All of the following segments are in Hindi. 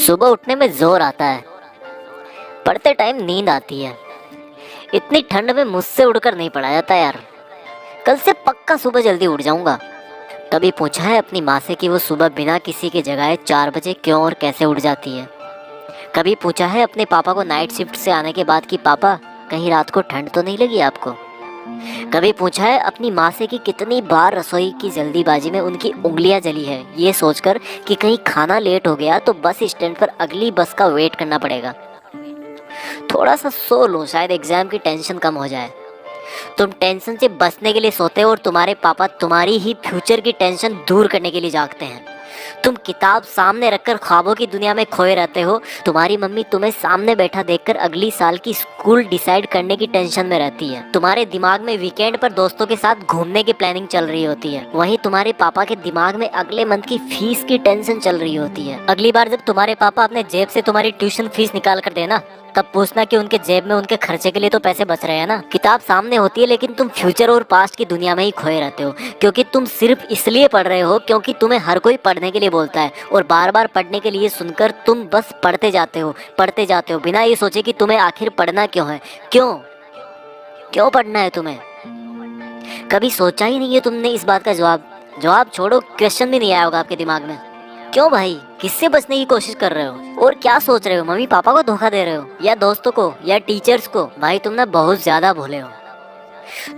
सुबह उठने में जोर आता है, पढ़ते टाइम नींद आती है। इतनी ठंड में मुझसे उड़कर नहीं पढ़ा जाता यार। कल से पक्का सुबह जल्दी उठ जाऊंगा। कभी पूछा है अपनी माँ से कि वो सुबह बिना किसी के जगाए 4 बजे क्यों और कैसे उठ जाती है? कभी पूछा है अपने पापा को नाइट शिफ्ट से आने के बाद कि पापा कहीं रात को ठंड तो नहीं लगी आपको? कभी पूछा है अपनी माँ से कि कितनी बार रसोई की जल्दीबाजी में उनकी उंगलियां जली है ये सोचकर कि कहीं खाना लेट हो गया तो बस स्टैंड पर अगली बस का वेट करना पड़ेगा? थोड़ा सा सो लो, शायद एग्जाम की टेंशन कम हो जाए। तुम टेंशन से बचने के लिए सोते हो और तुम्हारे पापा तुम्हारी ही फ्यूचर की टेंशन दूर करने के लिए जागते हैं। तुम किताब सामने रखकर ख्वाबों की दुनिया में खोए रहते हो। तुम्हारी मम्मी तुम्हें सामने बैठा देखकर अगली साल की स्कूल डिसाइड करने की टेंशन में रहती है। तुम्हारे दिमाग में वीकेंड पर दोस्तों के साथ घूमने की प्लानिंग चल रही होती है। वहीं तुम्हारे पापा के दिमाग में अगले मंथ की फीस की टेंशन चल रही होती है। अगली बार जब तुम्हारे पापा अपने जेब से तुम्हारी ट्यूशन फीस निकाल कर देना, तब पूछना कि उनके जेब में उनके खर्चे के लिए तो पैसे बच रहे हैं ना। किताब सामने होती है लेकिन तुम फ्यूचर और पास्ट की दुनिया में ही खोए रहते हो, क्योंकि तुम सिर्फ इसलिए पढ़ रहे हो क्योंकि तुम्हें हर कोई पढ़ने के लिए बोलता है, और बार बार पढ़ने के लिए सुनकर तुम बस पढ़ते जाते हो बिना ये सोचे कि तुम्हें आखिर पढ़ना क्यों है। क्यों क्यों पढ़ना है तुम्हें? कभी सोचा ही नहीं है तुमने इस बात का जवाब छोड़ो, क्वेश्चन भी नहीं आया होगा आपके दिमाग में। क्यों भाई, किससे बचने की कोशिश कर रहे हो और क्या सोच रहे हो? मम्मी पापा को धोखा दे रहे हो या दोस्तों को या टीचर्स को? भाई तुम ना बहुत ज्यादा भोले हो।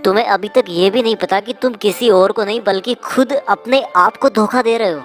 तुम्हें अभी तक ये भी नहीं पता कि तुम किसी और को नहीं बल्कि खुद अपने आप को धोखा दे रहे हो।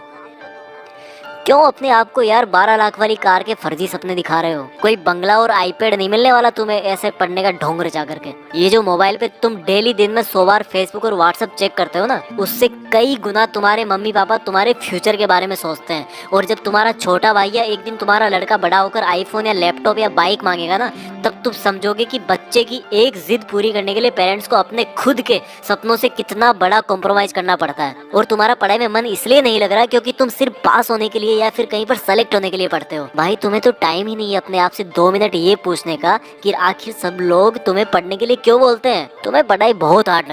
क्यों अपने आप को यार 12 लाख वाली कार के फर्जी सपने दिखा रहे हो? कोई बंगला और आईपैड नहीं मिलने वाला तुम्हें ऐसे पढ़ने का ढोंग रचा करके। ये जो मोबाइल पे तुम डेली दिन में 100 बार फेसबुक और व्हाट्सएप चेक करते हो ना, उससे कई गुना तुम्हारे मम्मी पापा तुम्हारे फ्यूचर के बारे में सोचते हैं। और जब तुम्हारा छोटा भाई या एक दिन तुम्हारा लड़का बड़ा होकर आईफोन या लैपटॉप या बाइक मांगेगा ना, तब तुम समझोगे कि बच्चे की एक जिद पूरी करने के लिए पेरेंट्स को अपने खुद के सपनों से कितना बड़ा कॉम्प्रोमाइज करना पड़ता है। और तुम्हारा पढ़ाई में मन इसलिए नहीं लग रहा क्योंकि तुम सिर्फ पास होने के लिए या फिर कहीं पर सेलेक्ट होने के लिए पढ़ते हो। भाई तुम्हें तो टाइम ही नहीं है अपने आप से 2 मिनट ये पूछने का कि आखिर सब लोग तुम्हें पढ़ने के लिए क्यों बोलते हैं। तुम्हें पढ़ाई बहुत हार्ड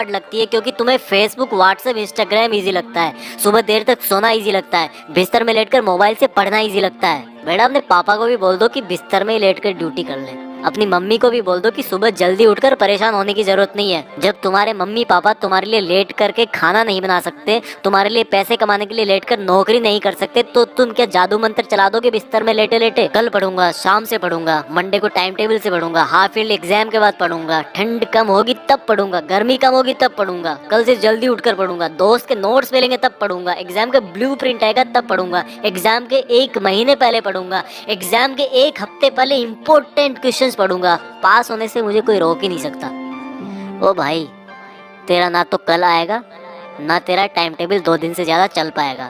लगती है क्योंकि तुम्हें फेसबुक, व्हाट्सएप, इंस्टाग्राम इजी लगता है, सुबह देर तक सोना इजी लगता है, बिस्तर में लेटकर मोबाइल से पढ़ना इजी लगता है। बेटा अपने पापा को भी बोल दो कि बिस्तर में ही लेटकर ड्यूटी कर ले। अपनी मम्मी को भी बोल दो कि सुबह जल्दी उठकर परेशान होने की जरूरत नहीं है। जब तुम्हारे मम्मी पापा तुम्हारे लिए लेट करके खाना नहीं बना सकते, तुम्हारे लिए पैसे कमाने के लिए लेट कर नौकरी नहीं कर सकते, तो तुम क्या जादू मंत्र चला दोगे बिस्तर में लेटे लेटे? कल पढ़ूंगा, शाम से पढ़ूंगा, मंडे को टाइम टेबल से पढ़ूंगा, हाफ ईयरली एग्जाम के बाद पढ़ूंगा, ठंड कम होगी तब पढ़ूंगा, गर्मी कम होगी तब पढ़ूंगा, कल से जल्दी उठकर पढ़ूंगा, दोस्त के नोट्स मिलेंगे तब पढ़ूंगा, एग्जाम का ब्लूप्रिंट आएगा तब पढ़ूंगा, एग्जाम के 1 महीने पहले पढ़ूंगा, एग्जाम के 1 हफ्ते पहले इंपॉर्टेंट क्वेश्चंस पढ़ूंगा। पास होने से मुझे कोई रोक ही नहीं सकता। ओ भाई, तेरा ना तो कल आएगा, ना तेरा टाइम टेबल 2 दिन से ज्यादा चल पाएगा,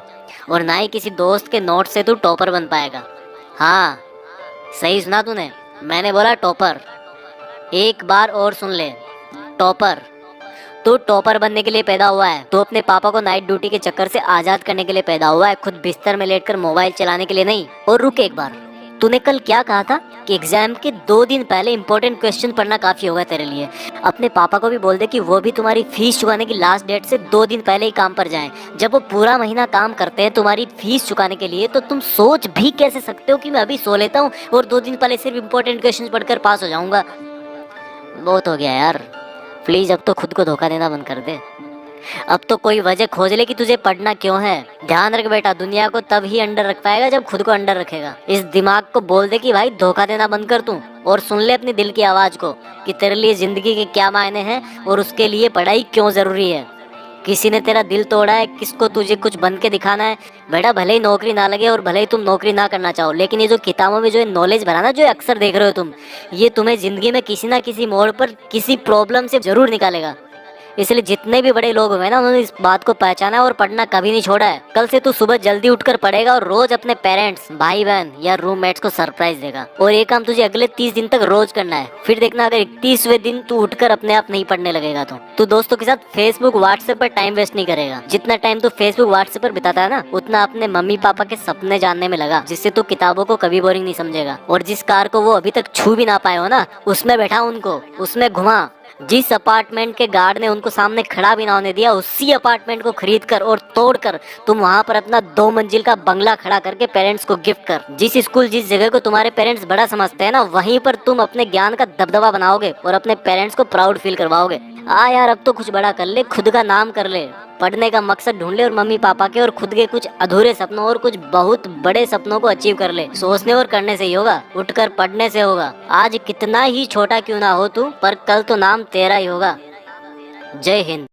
और ना ही किसी दोस्त के नोट से तू टॉपर बन पाएगा। हाँ, सही सुना तूने, मैंने बोला टॉपर। एक बार और सुन ले, टॉपर। तू टॉपर बनने के लिए पैदा हुआ है। तू अपने पापा को नाइट ड्यूटी के चक्कर से आजाद करने के लिए पैदा हुआ है, खुद बिस्तर में लेटकर मोबाइल चलाने के लिए नहीं। और रुक एक बार, तूने कल क्या कहा था कि एग्जाम के 2 दिन पहले इंपॉर्टेंट क्वेश्चन पढ़ना काफी होगा तेरे लिए। अपने पापा को भी बोल दे कि वो भी तुम्हारी फीस चुकाने की लास्ट डेट से 2 दिन पहले ही काम पर जाएं। जब वो पूरा महीना काम करते हैं तुम्हारी फीस चुकाने के लिए, तो तुम सोच भी कैसे सकते हो कि मैं अभी सो लेता हूँ और 2 दिन पहले सिर्फ इंपॉर्टेंट क्वेश्चन पढ़कर पास हो जाऊंगा? बहुत हो गया यार, प्लीज अब तो खुद को धोखा देना बंद कर दे। अब तो कोई वजह खोज ले कि तुझे पढ़ना क्यों है। ध्यान रख बेटा, दुनिया को तब ही अंडर रख पाएगा जब खुद को अंडर रखेगा। इस दिमाग को बोल दे कि भाई धोखा देना बंद कर तू, और सुन ले अपने दिल की आवाज को कि तेरे लिए जिंदगी के क्या मायने हैं और उसके लिए पढ़ाई क्यों जरूरी है। किसी ने तेरा दिल तोड़ा है, किसको तुझे कुछ बन के दिखाना है? बेटा भले ही नौकरी ना लगे और भले ही तुम नौकरी ना करना चाहो, लेकिन ये जो किताबों में जो नॉलेज भरा ना, जो अक्सर देख रहे हो तुम, ये तुम्हें जिंदगी में किसी ना किसी मोड़ पर किसी प्रॉब्लम से जरूर निकालेगा। इसलिए जितने भी बड़े लोग हुए ना, उन्होंने इस बात को पहचाना और पढ़ना कभी नहीं छोड़ा है। कल से तू सुबह जल्दी उठकर पढ़ेगा और रोज अपने पेरेंट्स, भाई बहन या रूममेट्स को सरप्राइज देगा। और ये काम तुझे अगले 30 दिन तक रोज करना है। फिर देखना अगर 31वें दिन तू उठकर अपने आप नहीं पढ़ने लगेगा तो तू दोस्तों के साथ फेसबुक, व्हाट्सएप पर टाइम वेस्ट नहीं करेगा। जितना टाइम तू फेसबुक, व्हाट्सएप पर बिताता है ना, उतना अपने मम्मी पापा के सपने जानने में लगा, जिससे तू किताबों को कभी बोरिंग नहीं समझेगा। और जिस कार को वो अभी तक छू भी ना पाए हो ना, उसमें बैठा उनको, उसमें घुमा, जिस अपार्टमेंट के गार्ड ने उनको सामने खड़ा भी ना होने दिया, उसी अपार्टमेंट को खरीद कर और तोड़ कर तुम वहां पर अपना 2 मंजिल का बंगला खड़ा करके पेरेंट्स को गिफ्ट कर। जिस स्कूल जिस जगह को तुम्हारे पेरेंट्स बड़ा समझते हैं ना, वहीं पर तुम अपने ज्ञान का दबदबा बनाओगे और अपने पेरेंट्स को प्राउड फील करवाओगे। यार अब तो कुछ बड़ा कर ले, खुद का नाम कर ले, पढ़ने का मकसद ढूंढ ले और मम्मी पापा के और खुद के कुछ अधूरे सपनों और कुछ बहुत बड़े सपनों को अचीव कर ले। सोचने और करने से ही होगा, उठकर पढ़ने से होगा। आज कितना ही छोटा क्यों ना हो तू, पर कल तो नाम तेरा ही होगा। जय हिंद।